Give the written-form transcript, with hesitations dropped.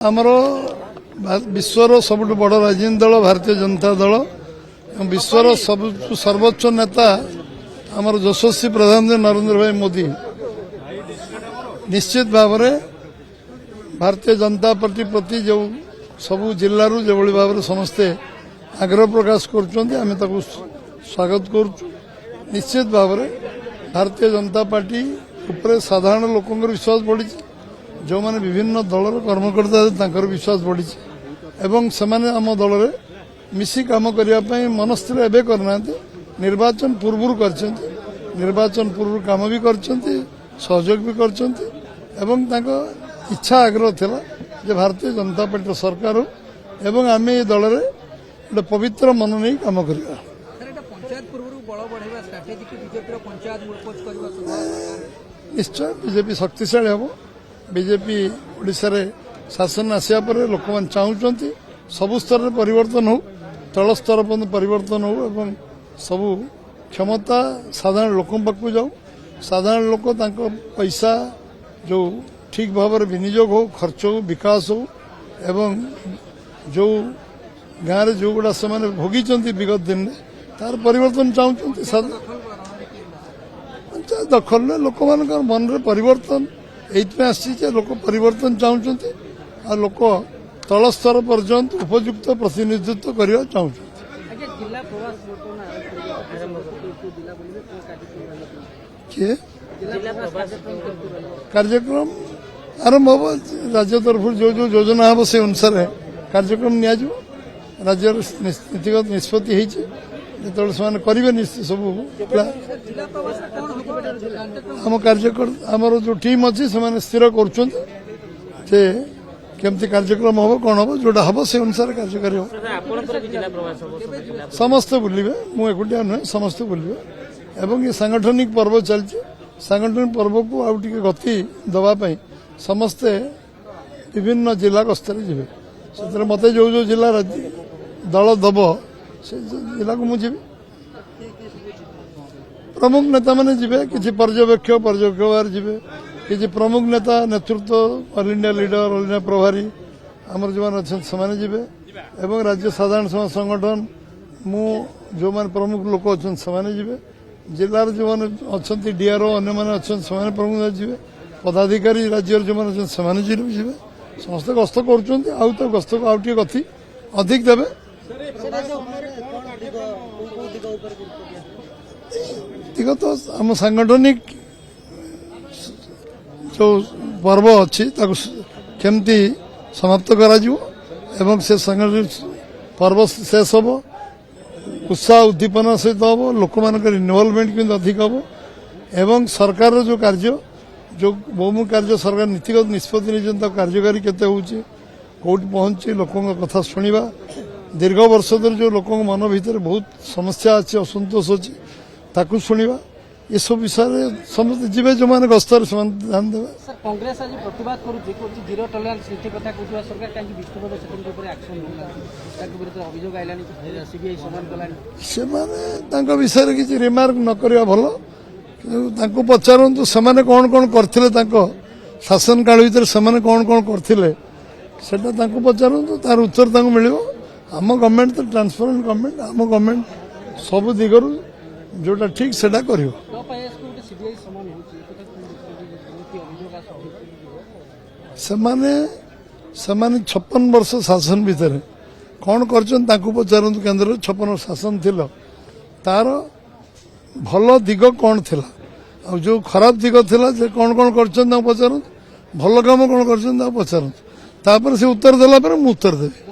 आमर विश्वर सबुठ बड़ राजनीतिक दल भारतीय जनता दल विश्वर सर्वोच्च नेता आमर यशस्वी प्रधानमंत्री नरेंद्र भाई मोदी निश्चित भाव में भारतीय जनता पार्टी प्रति जो सबु जिलूर जो भाव में समस्ते आग्रह प्रकाश कर स्वागत कर निश्चित भाव में भारतीय जनता पार्टी उपरे साधारण लोकों विश्वास बढ़ी जो माने विभिन्न दलर कर्मकर्ता विश्वास बढ़ी एवं सेमाने आम दल में मिसी काम करने मनस्थिर एवं करना निर्वाचन पूर्व निर्वाचन पूर्व काम भी कर सहयोग भी कर इच्छा आग्रह थिला जे भारतीय जनता पार्टी सरकार एवं आम ये दल में गोटे पवित्र मन नहीं काम करवा निश्चय बीजेपी शक्तिशाली हम बीजेपी ओडिशा रे शासन आसिया पर लोक मान चाहूचंती सबु स्तर रे परिवर्तन हो तल स्तर पर परिवर्तन हो एवं सबु क्षमता साधारण लोक पाखु जाऊ साधारण लोक तांको पैसा जो ठीक भाव में विनियोग हो खर्च हो विकास हो एवं जो गाँव में जो गुड़ा से भोगी विगत दिन में तार परिवर्तन चाहूचंती दखल लोक मान मन रे परिवर्तन ये लोक परिवर्तन चाहूचंती आ लोक तल स्तर पर्यंत उपयुक्त प्रतिनिधित्व करने चाहूचंती कार्यक्रम आरंभ हम राज्य तरफ जो जो योजना हम से अनुसार कार्यक्रम नि राज्य नीतिगत निष्पत्ति जो करेंगे सब आम कार्यक्रम जो टीम अच्छी से स्थिर करमती कार्यक्रम हम कौन हम जोटा हम से अनुसार कार्यकारी हो समस्त बुलवे मुझे नुहे समस्त बुलवे एवं ये सांगठनिक पर्व चलती सांगठनिक पर्व को आउटे गति दवाई समस्ते विभिन्न जिला गस्तर जी से मत जो जो जिला दल दब से जिला को मुझे प्रमुख नेता मैंने जी किसी पर्यवेक्षक जी किसी प्रमुख नेता नेतृत्व all India leader all India प्रभारी आमर जो अच्छा जी एवं राज्य साधारण संगठन मु जो मान प्रमुख लोक अच्छा से जी जिलार जो मैंने अच्छा डीआरओ अन्य मैंने अच्छा से प्रमुख जी पदाधिकारी राज्य जो मैंने अच्छा से जी समस्त गस्त कर गस्त को आउटे गति अधिक देवे दिगत आम सांगठनिक जो पर्व अच्छी केमती समाप्त करा एवं से सांगठनिक पर्व शेष हम उत्साह उद्दीपना सहित हम लोक मान इनवॉल्वमेंट किंतु अधिक हम एवं सरकार जो कार्य जो बहुमुखी कार्य सरकार नीतिगत निष्पत्ति नहीं कार्यकारी केते होउची कोर्ट पहुंची लोकों कथा शुणा दीर्घ वर्ष धर जो लोकों मन भीतर बहुत समस्या अच्छी असंतोष अच्छी ताकू शुणा ये सब विषय समस्त जीवे जो मैंने गस्तर से ध्यान देवे कांग्रेस आज प्रतिवाद करूची जीरो टॉलरेंस नीति कथा कहउवा सरकार काहे विष्णुपद सेटन ऊपर एक्शन होना ताके विरुद्ध अभियोग आइलानी सीबीआई समान कलानी से माने तांका विषय रे किछि रिमार्क न करिया भलो तांको पचारंतु समाने कोन कोन करथिले तांको शासन काल भीतर समाने कोन कोन करथिले सेटा तांको पचारंतु तार उत्तर तांको मिलिबो आम गवर्नमेंट तो ट्रांसपेरेंट गवर्नमेंट आम गवर्नमेंट सब दिगरु जोटा ठीक सेटा करियो सेमाने 56 वर्ष शासन भीतर कौन करछन ताकू पचारंतु केंद्र 56 वर्ष शासन थिलो तार भल दिग कौन थिला आ जो खराब दिग थिला जे कौन कौन करछन ता पचारंतु भल काम कौन करछन ता पचारंतु तापर से उत्तर देला पर मु उत्तर देबे।